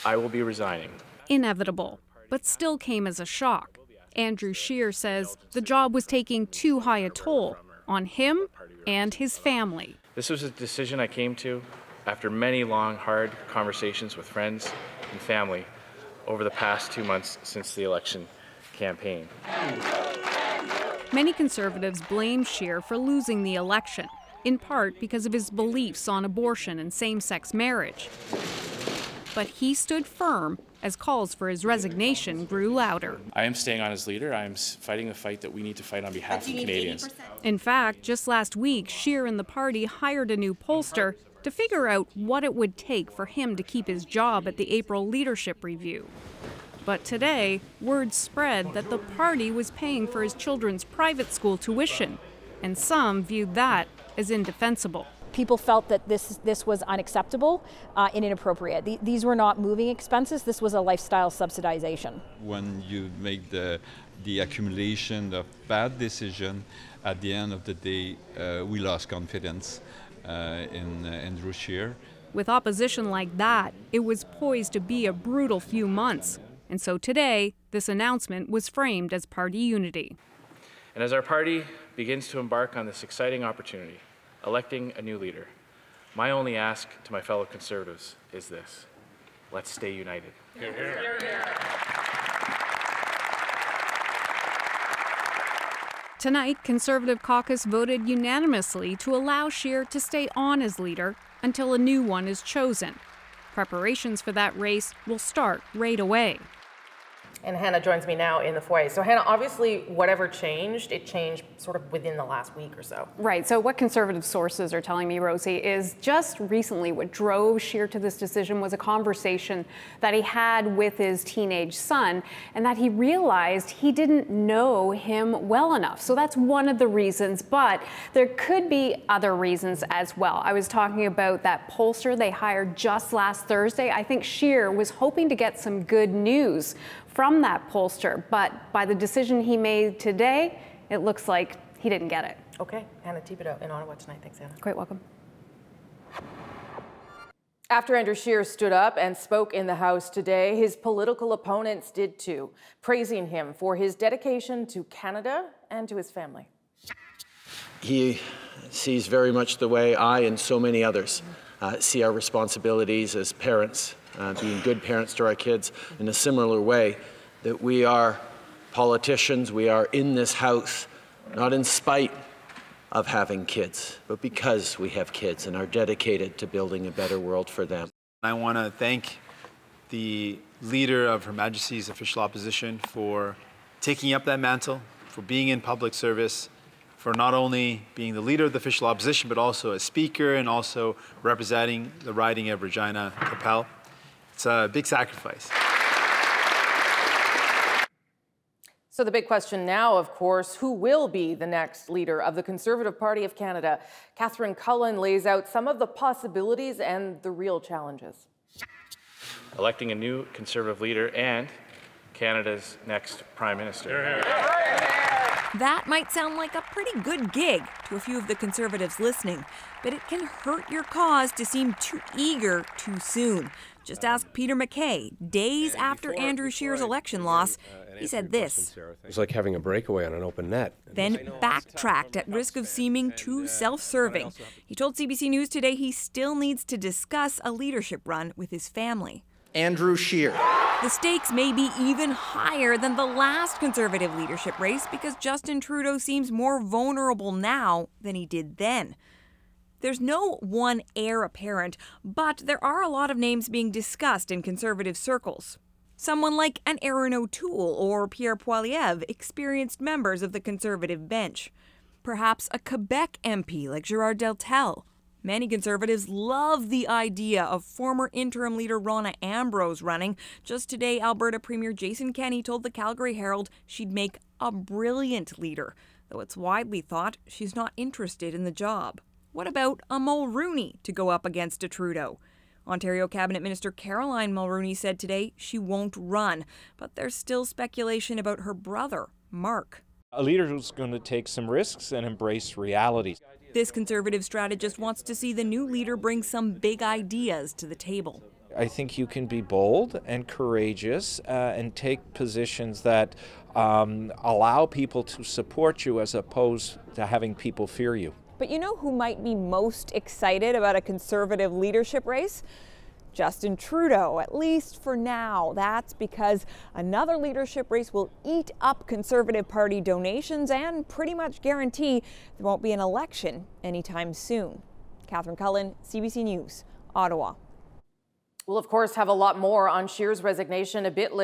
I will be resigning. Inevitable, but still came as a shock. Andrew Scheer says the job was taking too high a toll on him and his family. This was a decision I came to after many long, hard conversations with friends and family over the past 2 months since the election campaign. Many Conservatives blame Scheer for losing the election, in part because of his beliefs on abortion and same-sex marriage. But he stood firm as calls for his resignation grew louder. I am staying on as leader. I am fighting the fight that we need to fight on behalf of Canadians. In fact, just last week, Scheer and the party hired a new pollster to figure out what it would take for him to keep his job at the April leadership review. But today, word spread that the party was paying for his children's private school tuition, and some viewed that as indefensible. People felt that this was unacceptable and inappropriate. These were not moving expenses. This was a lifestyle subsidization. When you make the accumulation of bad decision, at the end of the day, we lost confidence in Andrew Scheer. With opposition like that, it was poised to be a brutal few months. And so today, this announcement was framed as party unity. And as our party begins to embark on this exciting opportunity, electing a new leader, my only ask to my fellow Conservatives is this: let's stay united. Hear, hear. Hear, hear. Tonight, Conservative caucus voted unanimously to allow Scheer to stay on as leader until a new one is chosen. Preparations for that race will start right away. And Hannah joins me now in the foyer. So Hannah, obviously whatever changed, it changed sort of within the last week or so. Right, so what Conservative sources are telling me, Rosie, is just recently what drove Scheer to this decision was a conversation that he had with his teenage son, and that he realized he didn't know him well enough. So that's one of the reasons, but there could be other reasons as well. I was talking about that pollster they hired just last Thursday. I think Scheer was hoping to get some good news from that pollster, but by the decision he made today, it looks like he didn't get it. Okay, Hannah Thibodeau in Ottawa tonight. Thanks, Hannah. Quite welcome. After Andrew Scheer stood up and spoke in the House today, his political opponents did too, praising him for his dedication to Canada and to his family. He sees very much the way I and so many others see our responsibilities as parents, being good parents to our kids in a similar way, that we are politicians, we are in this House, not in spite of having kids, but because we have kids and are dedicated to building a better world for them. I want to thank the leader of Her Majesty's official opposition for taking up that mantle, for being in public service, for not only being the leader of the official opposition, but also a speaker and also representing the riding of Regina Capel. It's a big sacrifice. So the big question now, of course, who will be the next leader of the Conservative Party of Canada? Catherine Cullen lays out some of the possibilities and the real challenges. Electing a new Conservative leader and Canada's next Prime Minister. That might sound like a pretty good gig to a few of the Conservatives listening, but it can hurt your cause to seem too eager too soon. Just ask Peter MacKay. Days after Andrew Scheer's election loss, he said this. It's like having a breakaway on an open net. Then backtracked at risk of seeming too self-serving. He told CBC News today he still needs to discuss a leadership run with his family. Andrew Scheer. The stakes may be even higher than the last Conservative leadership race because Justin Trudeau seems more vulnerable now than he did then. There's no one heir apparent, but there are a lot of names being discussed in Conservative circles. Someone like an Erin O'Toole or Pierre Poilievre, experienced members of the Conservative bench. Perhaps a Quebec MP like Gérard Deltel. Many Conservatives love the idea of former interim leader Rona Ambrose running. Just today, Alberta Premier Jason Kenney told the Calgary Herald she'd make a brilliant leader, though it's widely thought she's not interested in the job. What about a Mulroney to go up against a Trudeau? Ontario Cabinet Minister Caroline Mulroney said today she won't run, but there's still speculation about her brother, Mark. A leader who's going to take some risks and embrace reality. This Conservative strategist wants to see the new leader bring some big ideas to the table. I think you can be bold and courageous and take positions that allow people to support you as opposed to having people fear you. But you know who might be most excited about a Conservative leadership race? Justin Trudeau, at least for now. That's because another leadership race will eat up Conservative Party donations and pretty much guarantee there won't be an election anytime soon. Catherine Cullen, CBC News, Ottawa. We'll, of course, have a lot more on Scheer's resignation a bit later.